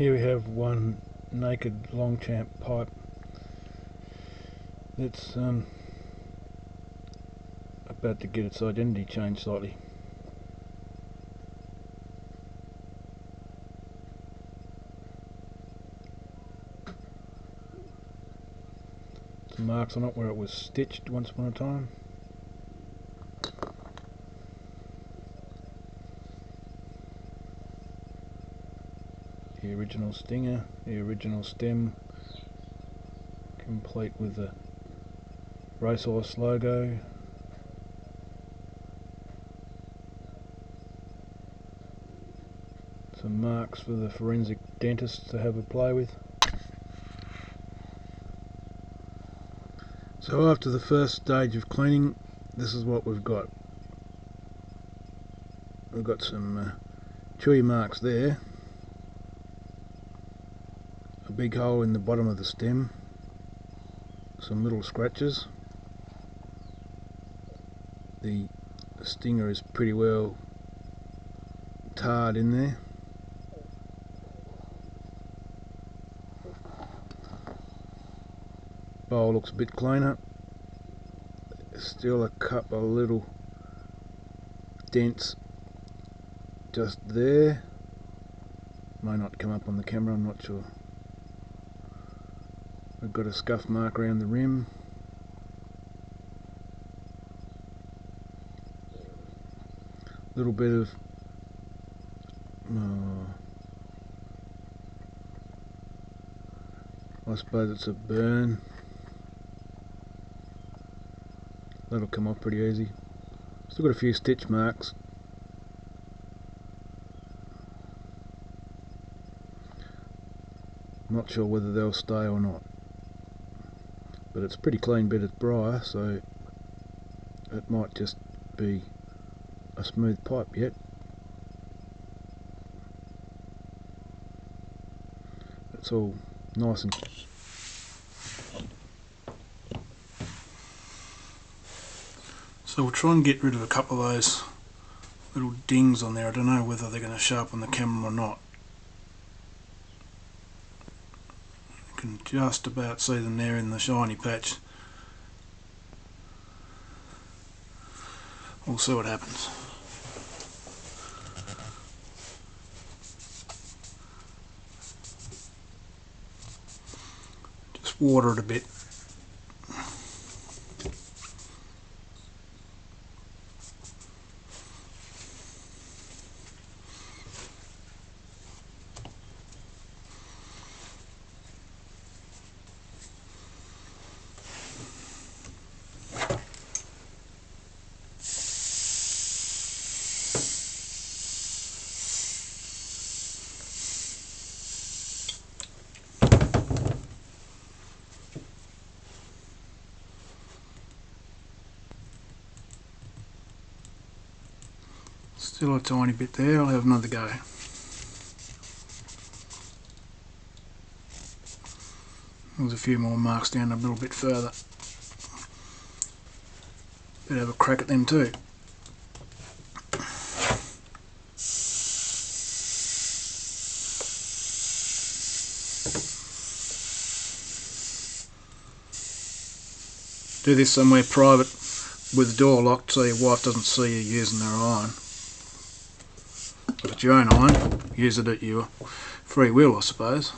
Here we have one naked Longchamp pipe that's about to get its identity changed slightly. Some marks on it where it was stitched once upon a time. The original stinger, the original stem, complete with the racehorse logo. Some marks for the forensic dentist to have a play with. So after the first stage of cleaning, this is what we've got. We've got some chewy marks there, a big hole in the bottom of the stem, some little scratches. The stinger is pretty well tarred in there. Bowl looks a bit cleaner. Still a couple of little dents just there. May not come up on the camera, I'm not sure. We've got a scuff mark around the rim. Little bit of I suppose it's a burn. That'll come off pretty easy. Still got a few stitch marks. Not sure whether they'll stay or not, but it's a pretty clean bit of briar, so it might just be a smooth pipe yet. It's all nice and so we'll try and get rid of a couple of those little dings on there. I don't know whether they're going to show up on the camera or not. You can just about see them there in the shiny patch. We'll see what happens. Just water it a bit. Still a tiny bit there, I'll have another go. There's a few more marks down a little bit further. Better have a crack at them too. Do this somewhere private with the door locked so your wife doesn't see you using their iron. If it's your own iron, use it at your free will, I suppose.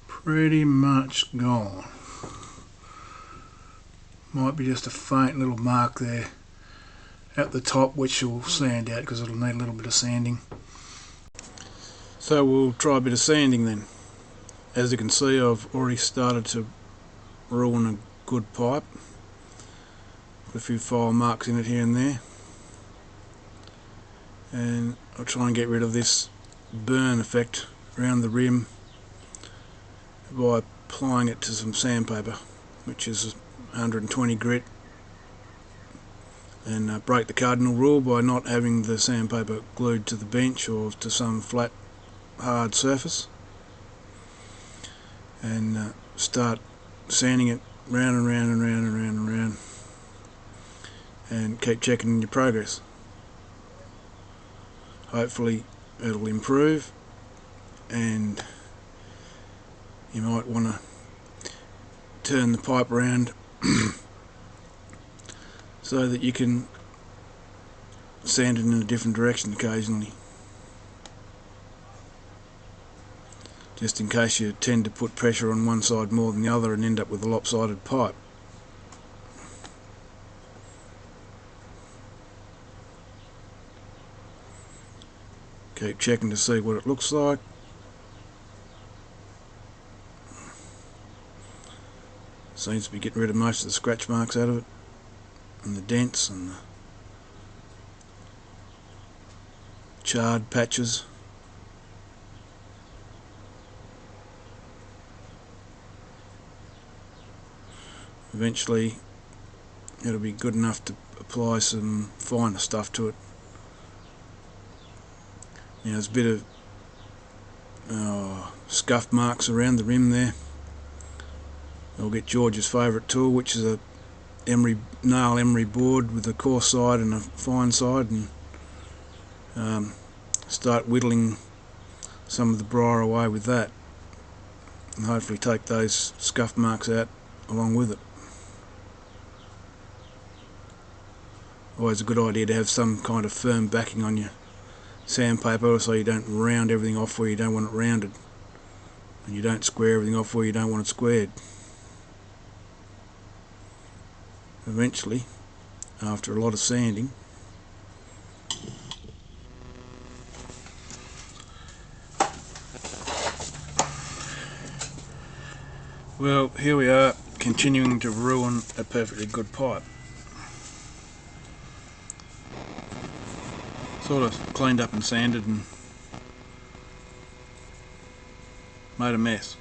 Pretty much gone. Might be just a faint little mark there at the top, which will sand out because it'll need a little bit of sanding. So we'll try a bit of sanding then. As you can see, I've already started to ruin a good pipe. Put a few file marks in it here and there. And I'll try and get rid of this burn effect around the rim by applying it to some sandpaper, which is 120 grit, and break the cardinal rule by not having the sandpaper glued to the bench or to some flat hard surface, and start sanding it round and round and round and round and round, and keep checking your progress. Hopefully it'll improve, and you might want to turn the pipe around so that you can sand it in a different direction occasionally, just in case you tend to put pressure on one side more than the other and end up with a lopsided pipe. Keep checking to see what it looks like. Seems to be getting rid of most of the scratch marks out of it, and the dents and the charred patches. Eventually it'll be good enough to apply some finer stuff to it. Now there's a bit of scuff marks around the rim there. I'll get George's favourite tool, which is a nail emery board with a coarse side and a fine side, and start whittling some of the briar away with that, and hopefully take those scuff marks out along with it. Always a good idea to have some kind of firm backing on your sandpaper so you don't round everything off where you don't want it rounded, and you don't square everything off where you don't want it squared. Eventually, after a lot of sanding, well, here we are, continuing to ruin a perfectly good pipe. Sort of cleaned up and sanded and made a mess.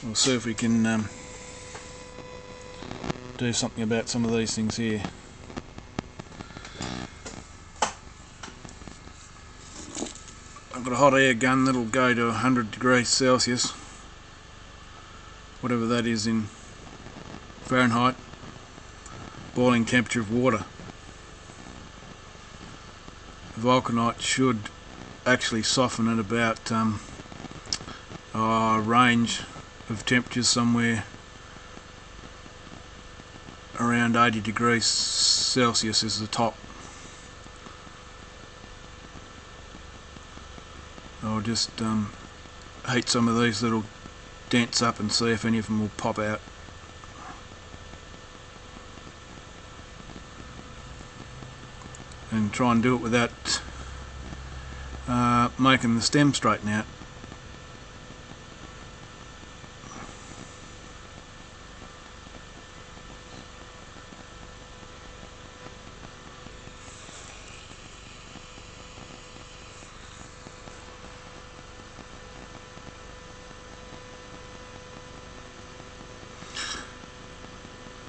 We'll see if we can do something about some of these things here. I've got a hot air gun that'll go to 100 degrees Celsius, whatever that is in Fahrenheit, boiling temperature of water. Vulcanite should actually soften at about a range of temperatures somewhere around 80 degrees Celsius is the top. I'll just heat some of these little dents up and see if any of them will pop out. And try and do it without making the stem straighten out.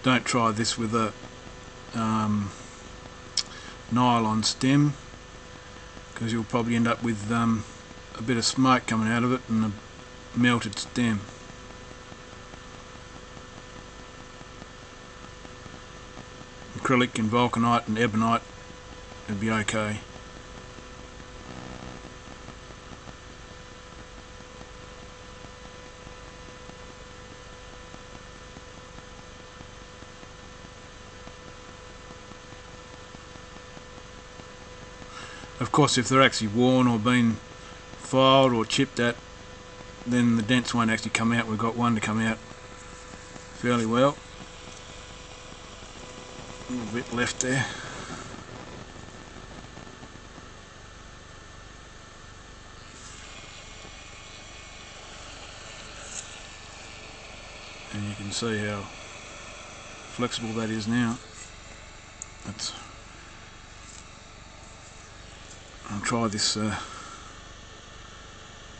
Don't try this with a nylon stem, because you'll probably end up with a bit of smoke coming out of it and a melted stem. Acrylic and vulcanite and ebonite would be okay. Of course, if they're actually worn or been filed or chipped at, then the dents won't actually come out. We've got one to come out fairly well. A little bit left there. And you can see how flexible that is now. I'll try this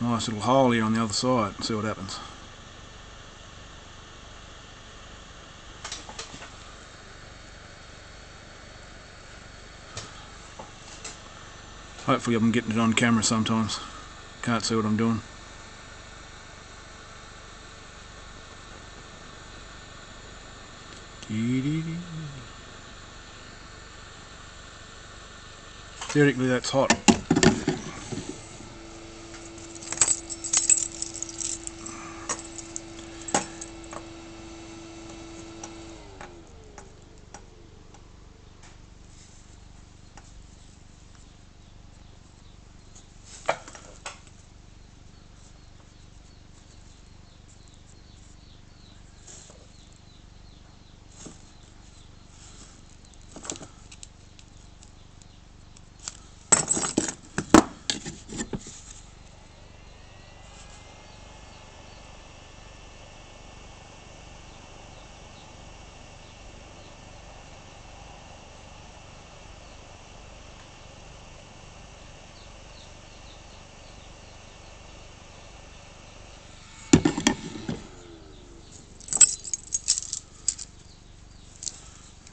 nice little hole here on the other side and see what happens. Hopefully I'm getting it on camera sometimes. Can't see what I'm doing. Theoretically that's hot.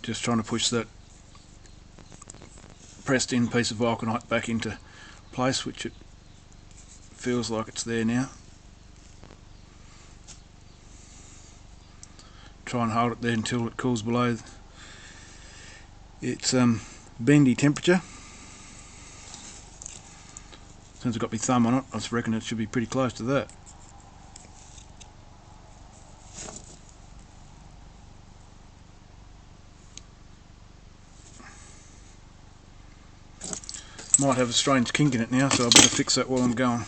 Just trying to push that pressed in piece of vulcanite back into place, which it feels like it's there now. Try and hold it there until it cools below its bendy temperature. Since I've got my thumb on it, I reckon it should be pretty close to that. Might have a strange kink in it now, so I better fix that while I'm going.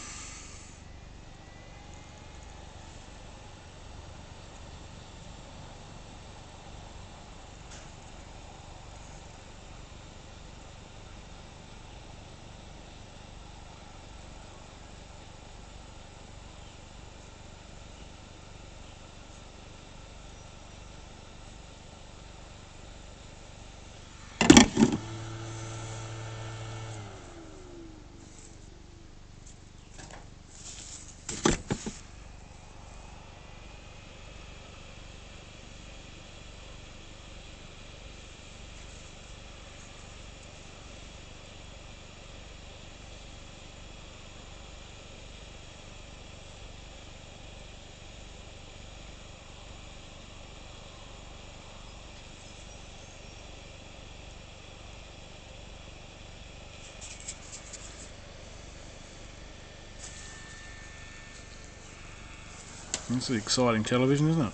This is exciting television, isn't it?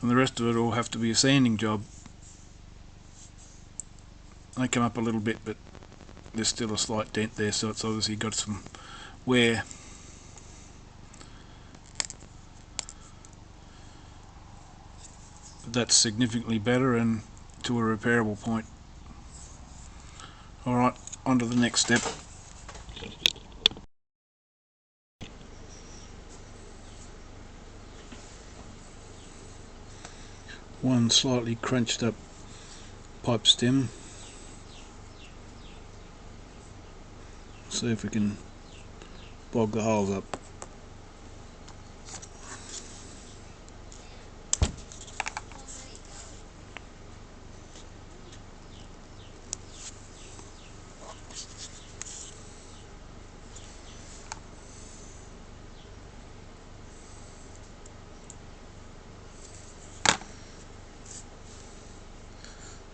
And the rest of it will have to be a sanding job. They come up a little bit, but there's still a slight dent there, so it's obviously got some wear. But that's significantly better and to a repairable point. Alright, on to the next step. One slightly crunched up pipe stem. See if we can bog the holes up.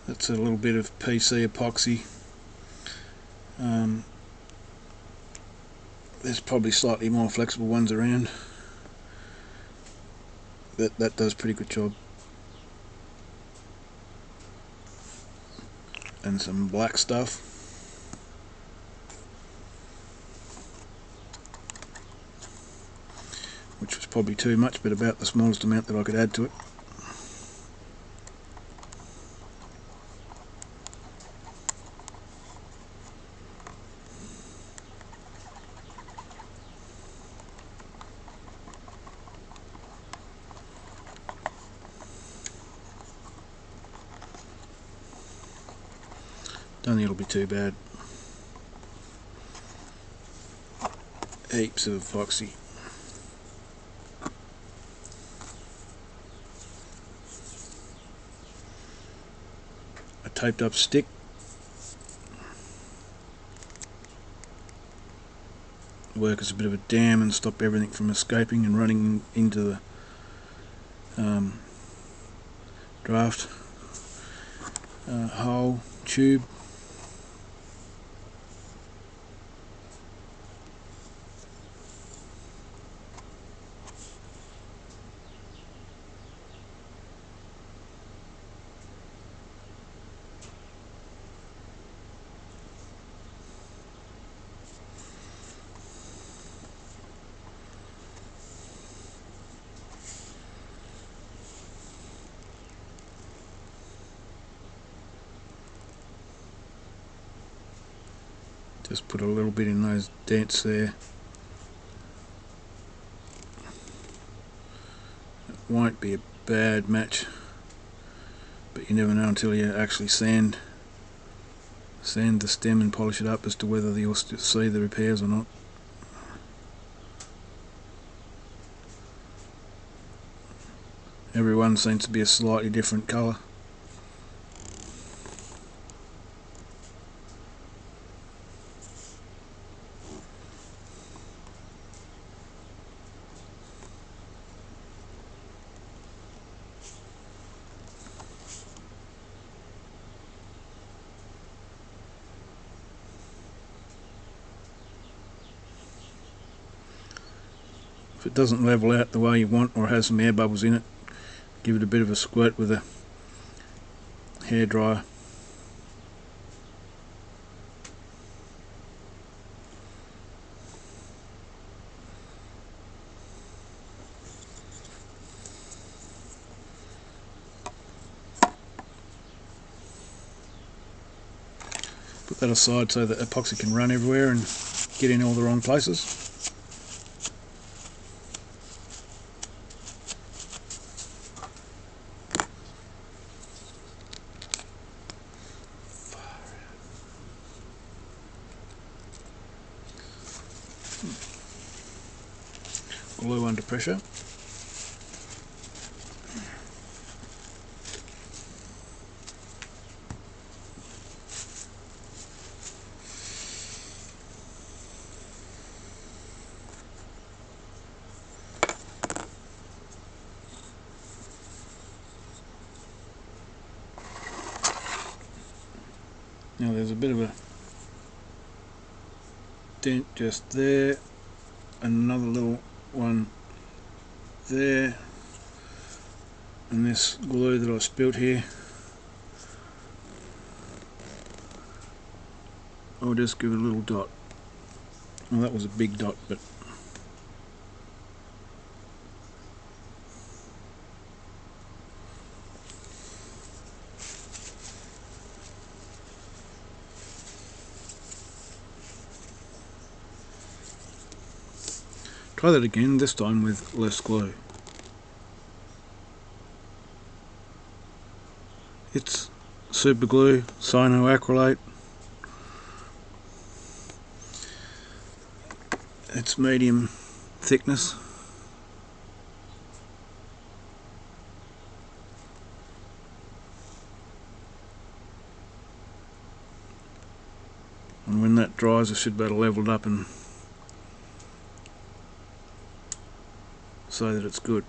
That's a little bit of PC epoxy. There's probably slightly more flexible ones around. That does a pretty good job. And some black stuff. Which was probably too much, but about the smallest amount that I could add to it. Don't think it'll be too bad. Heaps of epoxy. A taped up stick. Work as a bit of a dam and stop everything from escaping and running into the draft hole tube. Just put a little bit in those dents there. It won't be a bad match, but you never know until you actually sand the stem and polish it up as to whether you'll see the repairs or not. Everyone seems to be a slightly different colour. If it doesn't level out the way you want or has some air bubbles in it, give it a bit of a squirt with a hairdryer. Put that aside so that epoxy can run everywhere and get in all the wrong places. Glue under pressure. Now there's a bit of a dent just there, and another little one there, and this glue that I spilt here, I'll just give it a little dot. Well, that was a big dot, but try that again, this time with less glue. It's super glue, cyanoacrylate. It's medium thickness. And when that dries, I should be able to level it up and so that it's good.